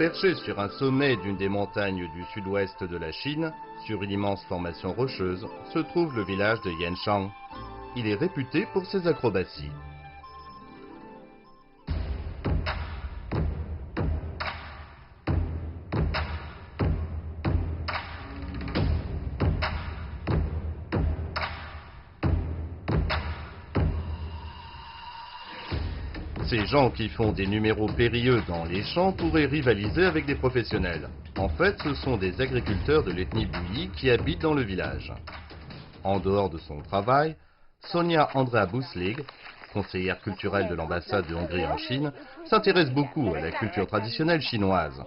Perché sur un sommet d'une des montagnes du sud-ouest de la Chine, sur une immense formation rocheuse, se trouve le village de Yanchang. Il est réputé pour ses acrobaties. Ces gens qui font des numéros périlleux dans les champs pourraient rivaliser avec des professionnels. En fait, ce sont des agriculteurs de l'ethnie Bouyi qui habitent dans le village. En dehors de son travail, Sonia Andrea Buslig, conseillère culturelle de l'ambassade de Hongrie en Chine, s'intéresse beaucoup à la culture traditionnelle chinoise.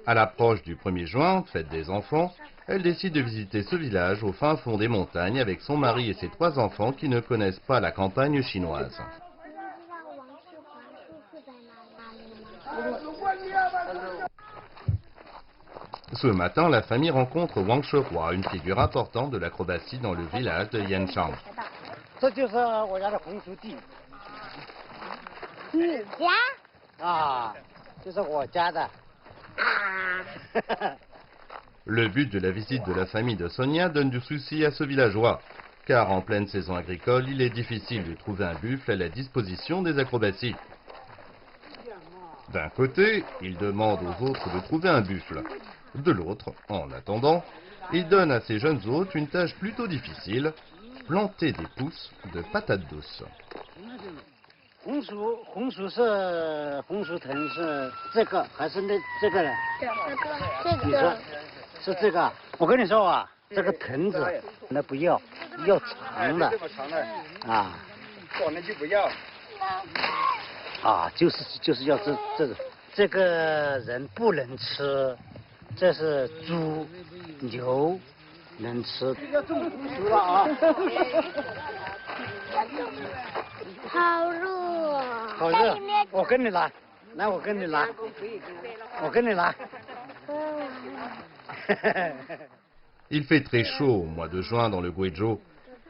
À l'approche du 1er juin, fête des enfants, elle décide de visiter ce village au fin fond des montagnes avec son mari et ses 3 enfants qui ne connaissent pas la campagne chinoise. Ce matin, la famille rencontre Wang Sheroi, une figure importante de l'acrobatie dans le village de Yanchang. Le but de la visite de la famille de Sonia donne du souci à ce villageois, car en pleine saison agricole, il est difficile de trouver un buffle à la disposition des acrobaties. D'un côté, il demande aux autres de trouver un buffle. De l'autre, en attendant, il donne à ses jeunes hôtes une tâche plutôt difficile, planter des pousses de patates douces. Il fait très chaud au mois de juin dans le Guizhou.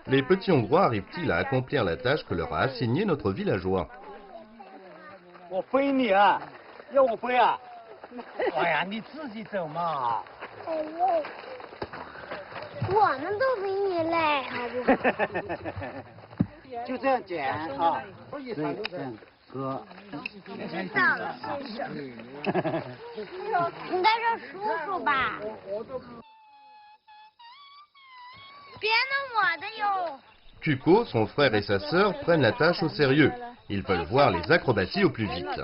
Les petits Hongrois arrivent-ils à accomplir la tâche que leur a assignée notre villageois? Kuko, son frère et sa sœur prennent la tâche au sérieux. Ils veulent voir les acrobaties au plus vite.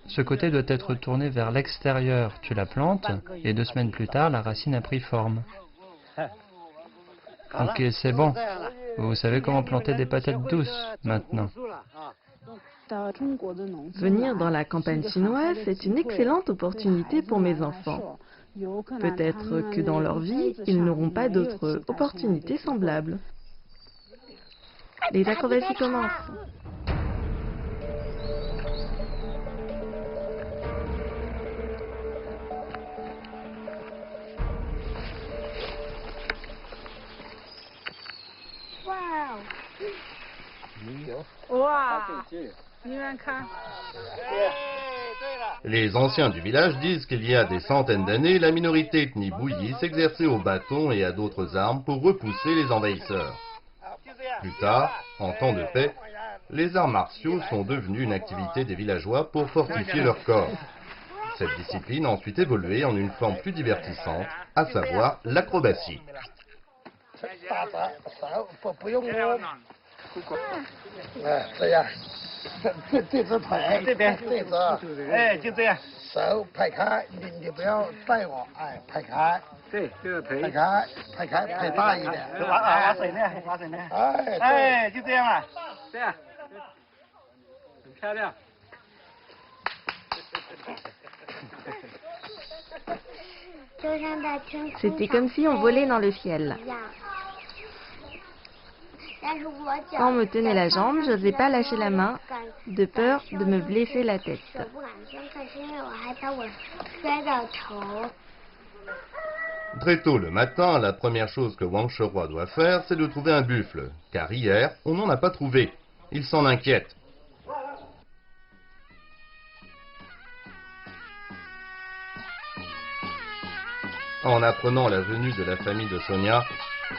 Ce côté doit être tourné vers l'extérieur. Tu la plantes et 2 semaines plus tard, la racine a pris forme. Ok, c'est bon. Vous savez comment planter des patates douces maintenant. Venir dans la campagne chinoise, c'est une excellente opportunité pour mes enfants. Peut-être que dans leur vie, ils n'auront pas d'autres opportunités semblables. Les acrobaties commencent. Les anciens du village disent qu'il y a des centaines d'années, la minorité ethnie Bouyi s'exerçait au bâton et à d'autres armes pour repousser les envahisseurs. Plus tard, en temps de paix, les arts martiaux sont devenus une activité des villageois pour fortifier leur corps. Cette discipline a ensuite évolué en une forme plus divertissante, à savoir l'acrobatie. C'était comme si on volait dans le ciel. Quand on me tenait la jambe, je n'osais pas lâcher la main, de peur de me blesser la tête. Très tôt le matin, la première chose que Wang Sheroi doit faire, c'est de trouver un buffle, car hier, on n'en a pas trouvé. Il s'en inquiète. En apprenant la venue de la famille de Sonia,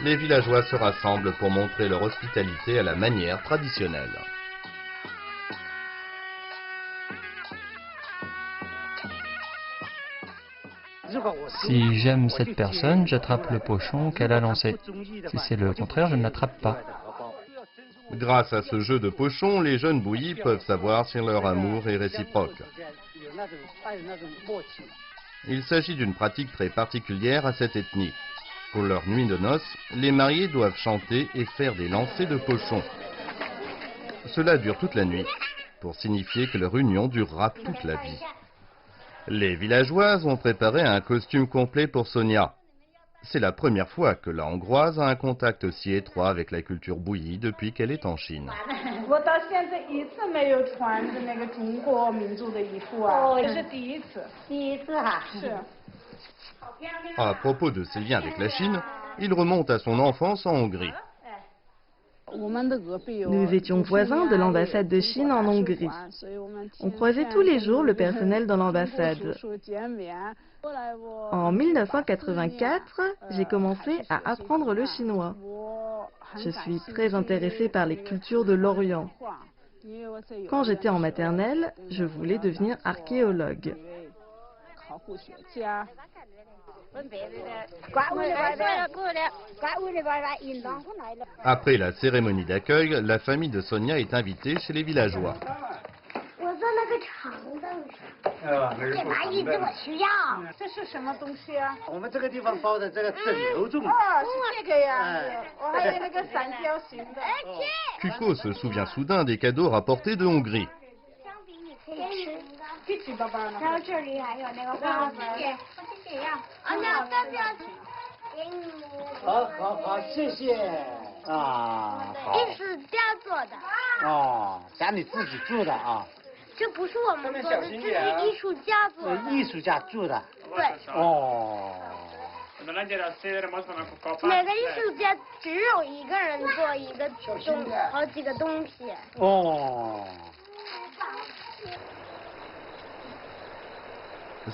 les villageois se rassemblent pour montrer leur hospitalité à la manière traditionnelle. Si j'aime cette personne, j'attrape le pochon qu'elle a lancé. Si c'est le contraire, je ne l'attrape pas. Grâce à ce jeu de pochon, les jeunes bouillis peuvent savoir si leur amour est réciproque. Il s'agit d'une pratique très particulière à cette ethnie. Pour leur nuit de noces, les mariés doivent chanter et faire des lancers de pochon. Cela dure toute la nuit, pour signifier que leur union durera toute la vie. Les villageoises ont préparé un costume complet pour Sonia. C'est la première fois que la Hongroise a un contact aussi étroit avec la culture bouillie depuis qu'elle est en Chine. À propos de ses liens avec la Chine, il remonte à son enfance en Hongrie. Nous étions voisins de l'ambassade de Chine en Hongrie. On croisait tous les jours le personnel dans l'ambassade. En 1984, j'ai commencé à apprendre le chinois. Je suis très intéressée par les cultures de l'Orient. Quand j'étais en maternelle, je voulais devenir archéologue. Après la cérémonie d'accueil, la famille de Sonia est invitée chez les villageois. Kuko se souvient soudain des cadeaux rapportés de Hongrie.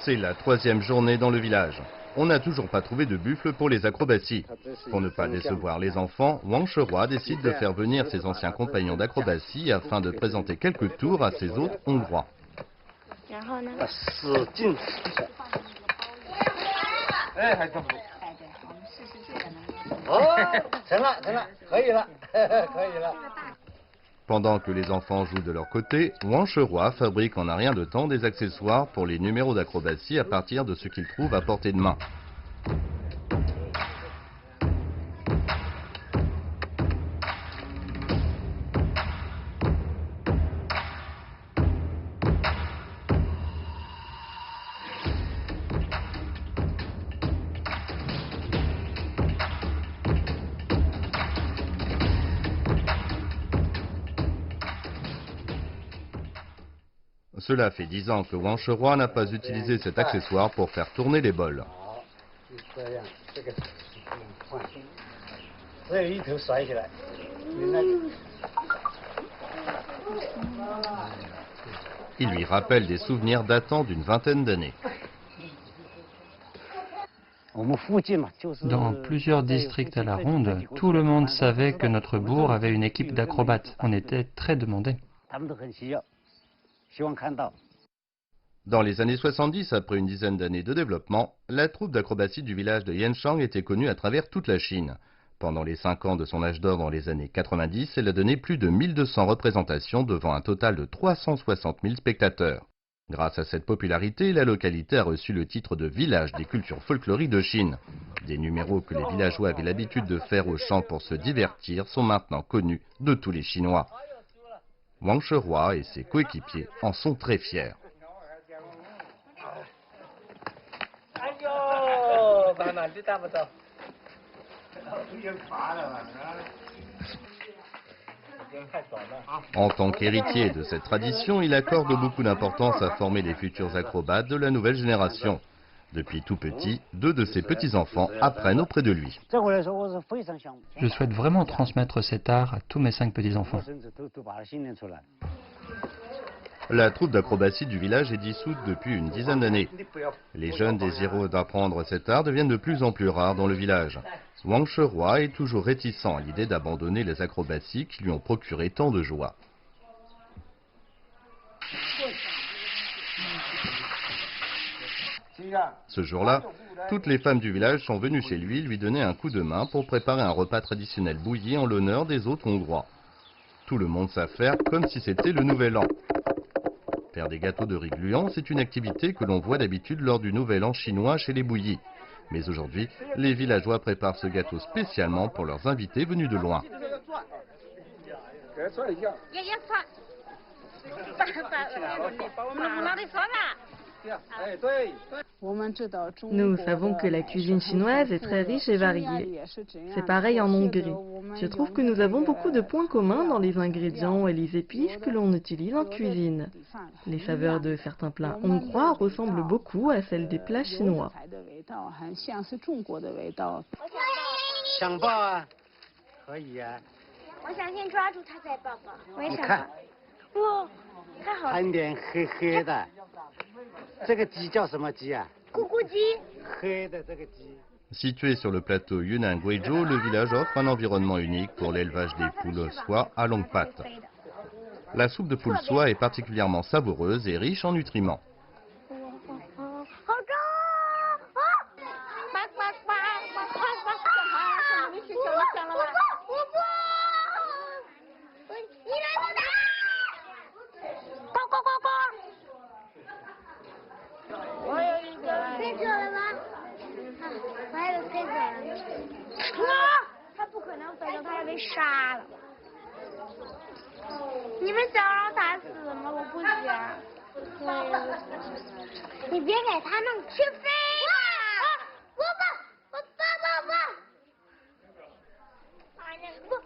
C'est la troisième journée dans le village. On n'a toujours pas trouvé de buffle pour les acrobaties. Pour ne pas décevoir les enfants, Wang Sheroi décide de faire venir ses anciens compagnons d'acrobatie afin de présenter quelques tours à ses hôtes hongrois. Pendant que les enfants jouent de leur côté, Wang Sheroi fabrique en un rien de temps des accessoires pour les numéros d'acrobatie à partir de ce qu'il trouve à portée de main. Cela fait 10 ans que Wang Sheroi n'a pas utilisé cet accessoire pour faire tourner les bols. Il lui rappelle des souvenirs datant d'une vingtaine d'années. Dans plusieurs districts à la ronde, tout le monde savait que notre bourg avait une équipe d'acrobates. On était très demandés. Dans les années 70, après une dizaine d'années de développement, la troupe d'acrobatie du village de Yanchang était connue à travers toute la Chine. Pendant les 5 ans de son âge d'or dans les années 90, elle a donné plus de 1200 représentations devant un total de 360 000 spectateurs. Grâce à cette popularité, la localité a reçu le titre de village des cultures folkloriques de Chine. Des numéros que les villageois avaient l'habitude de faire au chant pour se divertir sont maintenant connus de tous les Chinois. Wang Sheroi et ses coéquipiers en sont très fiers. En tant qu'héritier de cette tradition, il accorde beaucoup d'importance à former les futurs acrobates de la nouvelle génération. Depuis tout petit, 2 de ses petits-enfants apprennent auprès de lui. Je souhaite vraiment transmettre cet art à tous mes 5 petits-enfants. La troupe d'acrobatie du village est dissoute depuis une dizaine d'années. Les jeunes désireux d'apprendre cet art deviennent de plus en plus rares dans le village. Wang Sheroi est toujours réticent à l'idée d'abandonner les acrobaties qui lui ont procuré tant de joie. Ce jour-là, toutes les femmes du village sont venues chez lui donner un coup de main pour préparer un repas traditionnel bouilli en l'honneur des hôtes hongrois. Tout le monde s'affaire comme si c'était le nouvel an. Faire des gâteaux de riz gluant, c'est une activité que l'on voit d'habitude lors du nouvel an chinois chez les bouillis. Mais aujourd'hui, les villageois préparent ce gâteau spécialement pour leurs invités venus de loin. Nous savons que la cuisine chinoise est très riche et variée. C'est pareil en Hongrie. Je trouve que nous avons beaucoup de points communs dans les ingrédients et les épices que l'on utilise en cuisine. Les saveurs de certains plats hongrois ressemblent beaucoup à celles des plats chinois. Situé sur le plateau Yunnan Guizhou, le village offre un environnement unique pour l'élevage des poules soie à longue patte. La soupe de poule soie est particulièrement savoureuse et riche en nutriments.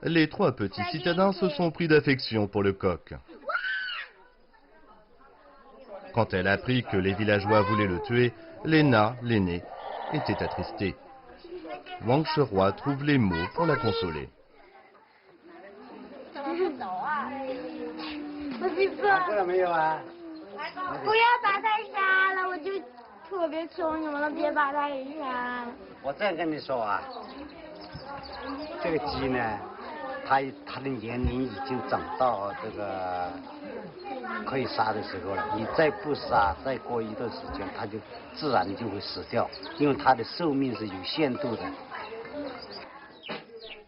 Les trois petits citadins se sont pris d'affection pour le coq. Quand elle apprit que les villageois voulaient le tuer, Lena, l'aînée, était attristée. Wang Sheroi trouve les mots pour la consoler.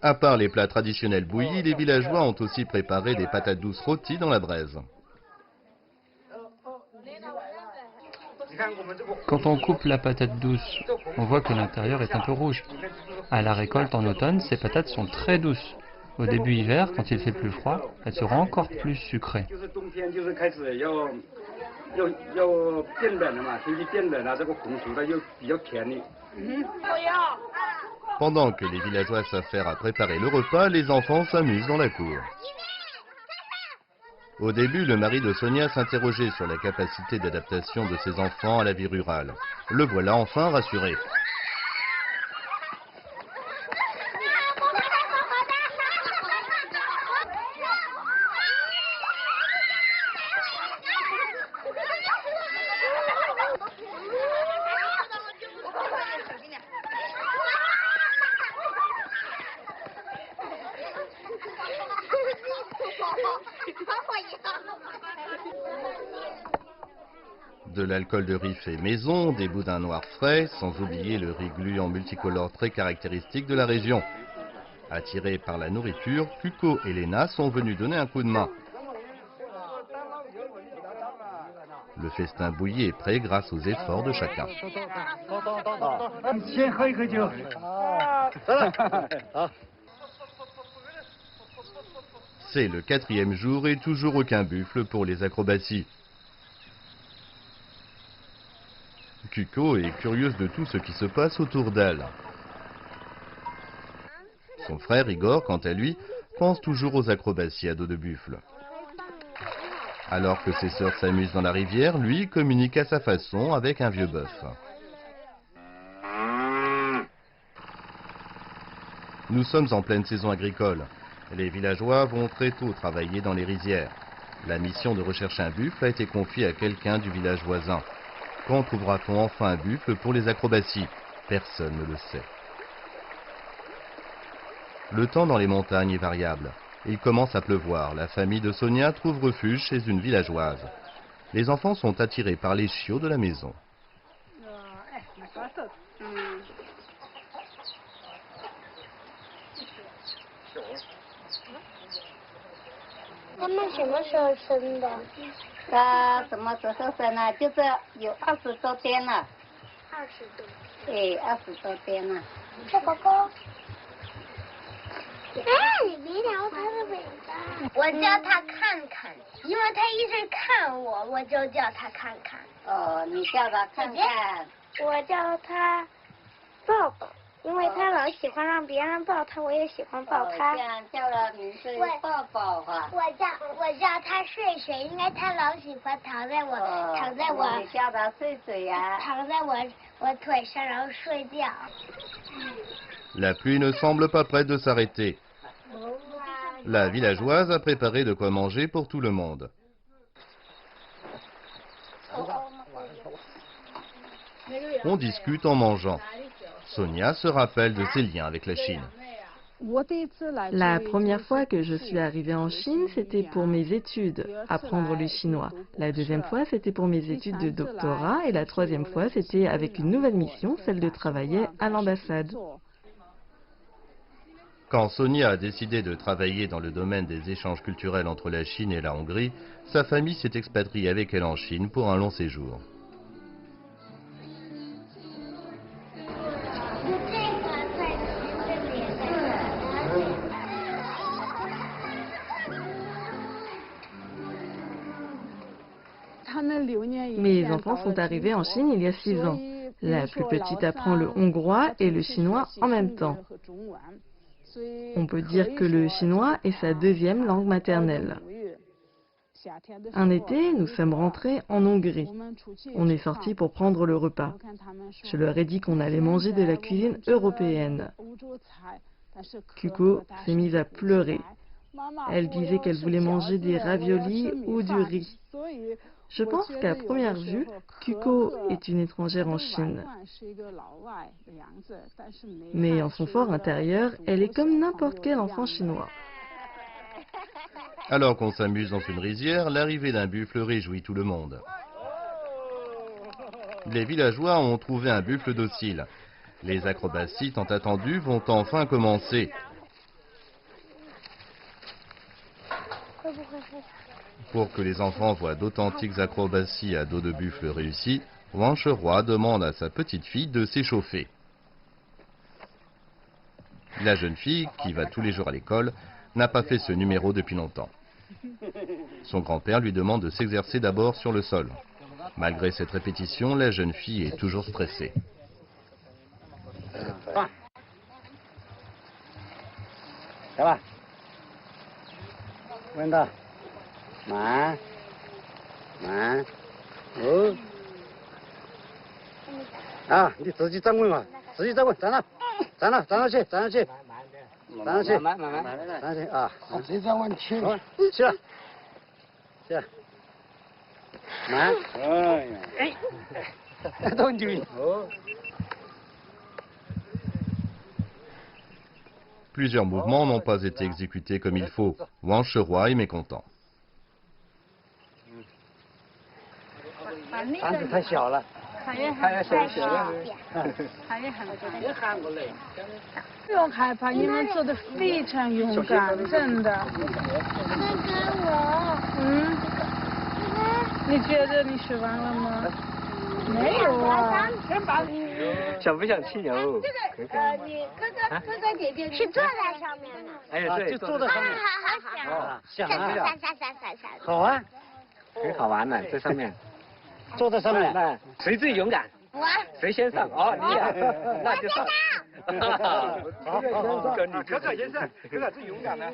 À part les plats traditionnels bouillis, les villageois ont aussi préparé des patates douces rôties dans la braise. Quand on coupe la patate douce, on voit que l'intérieur est un peu rouge. À la récolte en automne, ces patates sont très douces. Au début hiver, quand il fait plus froid, elles seront encore plus sucrées. Pendant que les villageois s'affairent à préparer le repas, les enfants s'amusent dans la cour. Au début, le mari de Sonia s'interrogeait sur la capacité d'adaptation de ses enfants à la vie rurale. Le voilà enfin rassuré. De l'alcool de riz fait maison, des boudins noirs frais, sans oublier le riz gluant multicolore très caractéristique de la région. Attirés par la nourriture, Kuko et Lena sont venus donner un coup de main. Le festin bouilli est prêt grâce aux efforts de chacun. C'est le 4e jour et toujours aucun buffle pour les acrobaties. Kuko est curieuse de tout ce qui se passe autour d'elle. Son frère Igor, quant à lui, pense toujours aux acrobaties à dos de buffle. Alors que ses sœurs s'amusent dans la rivière, lui communique à sa façon avec un vieux bœuf. Nous sommes en pleine saison agricole. Les villageois vont très tôt travailler dans les rizières. La mission de rechercher un buffle a été confiée à quelqu'un du village voisin. Quand trouvera-t-on enfin un buffle pour les acrobaties? Personne ne le sait. Le temps dans les montagnes est variable. Il commence à pleuvoir. La famille de Sonia trouve refuge chez une villageoise. Les enfants sont attirés par les chiots de la maison. 他们什么时候生的？什么时候生呢？就是有20多天了。20多天。对，20多天了。小狗狗。哎，你别撩它的尾巴。我叫它看看，因为它一直看我，我就叫它看看。哦，你叫它看看。我叫它抱抱。 因为他老喜欢让别人抱他，我也喜欢抱他。这样叫了名字抱抱哈。我叫他睡睡，因为他老喜欢躺在我。你叫他睡睡呀。躺在我腿上，然后睡觉。La pluie ne semble pas prête de s'arrêter. La villageoise a préparé de quoi manger pour tout le monde. On discute en mangeant. Sonia se rappelle de ses liens avec la Chine. La première fois que je suis arrivée en Chine, c'était pour mes études, apprendre le chinois. La deuxième fois, c'était pour mes études de doctorat. Et la troisième fois, c'était avec une nouvelle mission, celle de travailler à l'ambassade. Quand Sonia a décidé de travailler dans le domaine des échanges culturels entre la Chine et la Hongrie, sa famille s'est expatriée avec elle en Chine pour un long séjour. Mes enfants sont arrivés en Chine il y a 6 ans. La plus petite apprend le hongrois et le chinois en même temps. On peut dire que le chinois est sa deuxième langue maternelle. Un été, nous sommes rentrés en Hongrie. On est sortis pour prendre le repas. Je leur ai dit qu'on allait manger de la cuisine européenne. Kuko s'est mise à pleurer. Elle disait qu'elle voulait manger des raviolis ou du riz. Je pense qu'à première vue, Kuko est une étrangère en Chine. Mais en son fort intérieur, elle est comme n'importe quel enfant chinois. Alors qu'on s'amuse dans une rizière, l'arrivée d'un buffle réjouit tout le monde. Les villageois ont trouvé un buffle docile. Les acrobaties tant attendues vont enfin commencer. Pour que les enfants voient d'authentiques acrobaties à dos de buffle réussies, Wang Sheroi demande à sa petite fille de s'échauffer. La jeune fille, qui va tous les jours à l'école, n'a pas fait ce numéro depuis longtemps. Son grand-père lui demande de s'exercer d'abord sur le sol. Malgré cette répétition, la jeune fille est toujours stressée. Ça va? Wenda. Oh. Ah, 你自己站稳嘛，自己站稳，站上去啊！谁站稳起了？起了，慢。哎，都牛哦。 Plusieurs mouvements n'ont pas été exécutés comme il faut. Wang Sheroi est mécontent. 胆子太小了，他也很小了，他也很累。不用害怕，你们做的非常勇敢，真的。那个我，你觉得你学完了吗？没有啊。想不想去游？这个你哥哥姐姐是坐在上面的。哎，对，就坐在上面。好，想啊。好啊，很好玩的，在上面。 坐在上面，那谁最勇敢？我。谁先上？哦，你呀，那就上。哥哥先上，哥哥最勇敢了。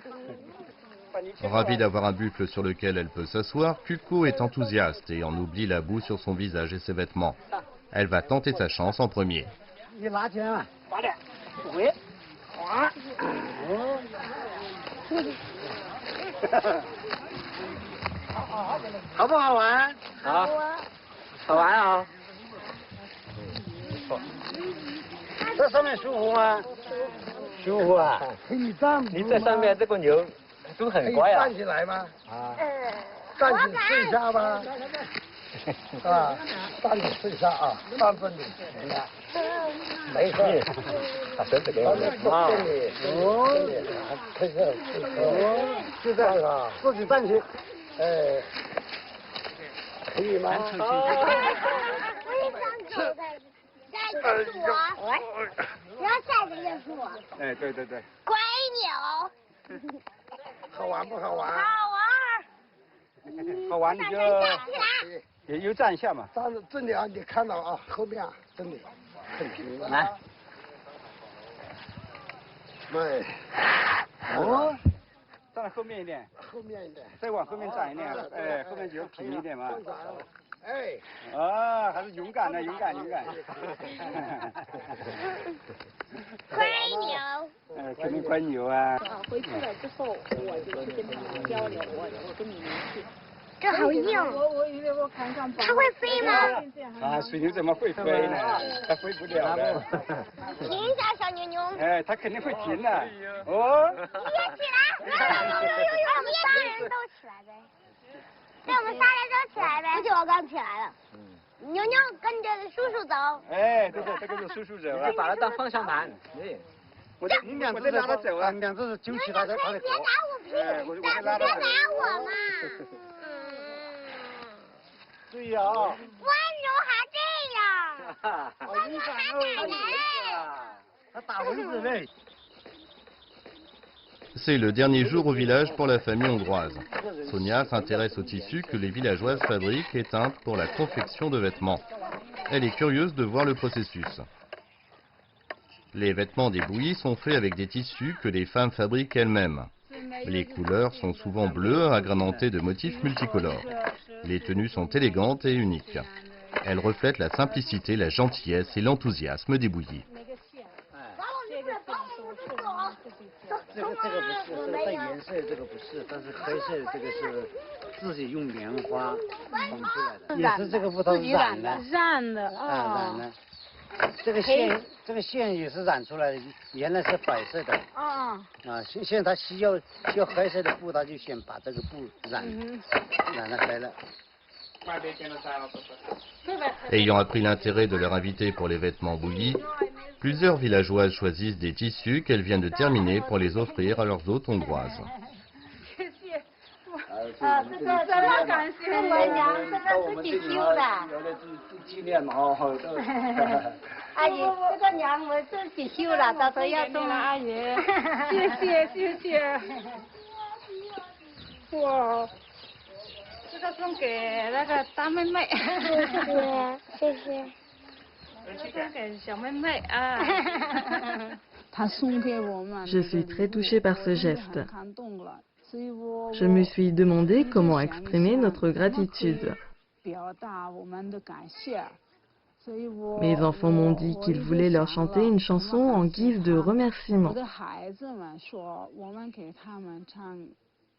Ravie d'avoir un buffle sur lequel elle peut s'asseoir, Kuko est enthousiaste et en oublie la boue sur son visage et ses vêtements. Elle va tenter sa chance en premier. 好不好玩？好，好玩啊！不错。这上面舒服吗？舒服啊！你在上面这个牛都很乖啊。站起来吗？啊。站起睡下吧。啊，站起睡下啊，3分钟。没事。把绳子给我们。啊。就这样啊，自己站起。哎。可以吗？我也想走在树啊，不要晒这个树。哎，对对对。乖牛。好玩不好玩？好玩。好玩你就也有站一下嘛。站着这里啊，你看到啊，后面啊，这里很平的。来。对。哦。站在后面一点。后面一点。再往后面站一点，哎，后面就平一点嘛。哎。啊，还是勇敢的，勇敢。乖牛。哎，肯定乖牛啊。回去了之后，我就去跟他们交流，我跟你联系。这好硬。我以为我看上。它会飞吗？啊，水牛怎么会飞呢？它飞不了的。停一下，小牛牛。哎，它肯定会停的。哦。你也起来。我们3个人都起来呗。对，我们3人都起来呗。而且我刚起来了。牛牛跟着叔叔走。哎，对，这个是叔叔走啊。把它当方向盘。对。你2只拉它走啊，2只揪起它，它得走。别打我嘛。对呀。蜗牛还这样。蜗牛还打人。它打蚊子嘞。C'est le dernier jour au village pour la famille hongroise. Sonia s'intéresse aux tissus que les villageoises fabriquent et teintent pour la confection de vêtements. Elle est curieuse de voir le processus. Les vêtements des bouillies sont faits avec des tissus que les femmes fabriquent elles-mêmes. Les couleurs sont souvent bleues, agrémentées de motifs multicolores. Les tenues sont élégantes et uniques. Elles reflètent la simplicité, la gentillesse et l'enthousiasme des bouillies. 这个不是，这个带颜色这个不是，但是黑色这个是自己用棉花缝出来的，也是这个布头染的。染的啊。染的。这个线也是染出来的，原来是白色的。啊，现在它需要黑色的布，它就先把这个布染得黑了。Ayant appris l'intérêt de leur invité pour les vêtements bouillis, plusieurs villageoises choisissent des tissus qu'elles viennent de terminer pour les offrir à leurs hôtes hongroises. 这个感谢我娘，这个自己绣的。有了纪念嘛哦。阿姨，这个娘我自己绣了，到时候要送阿姨。谢谢。哇，这个送给那个大妹妹。谢谢。送给小妹妹啊。他送给我们。Je suis très touchée par ce geste. Je me suis demandé comment exprimer notre gratitude. Mes enfants m'ont dit qu'ils voulaient leur chanter une chanson en guise de remerciement.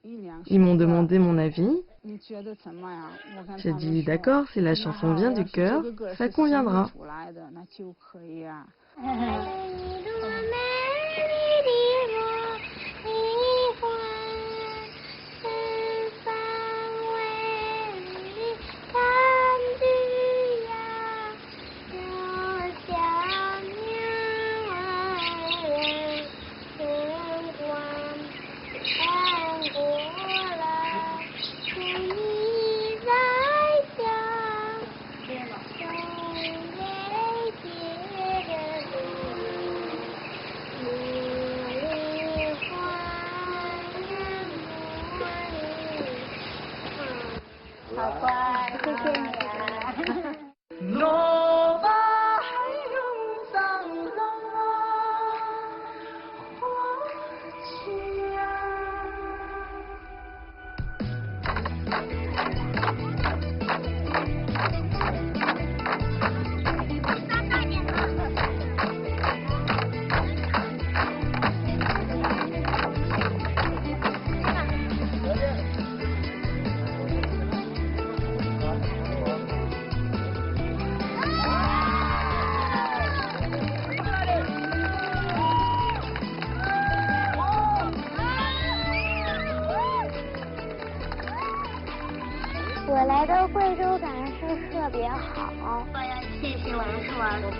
Ils m'ont demandé mon avis. J'ai dit d'accord, si la chanson vient du cœur, ça conviendra. 我来到贵州感受特别好。我要谢谢我们兔耳朵部。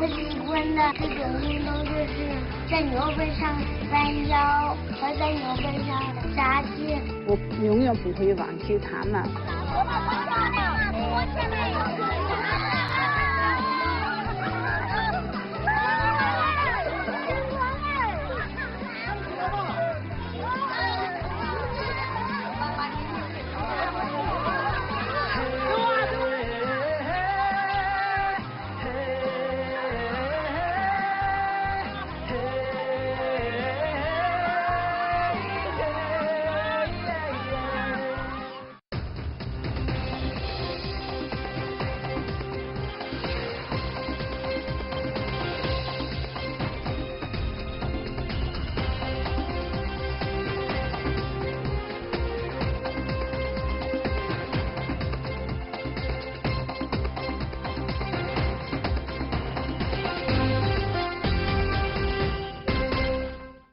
我喜欢的这种运动就是在牛背上弯腰和在牛背上扎劲。我永远不会忘记他们。我现在有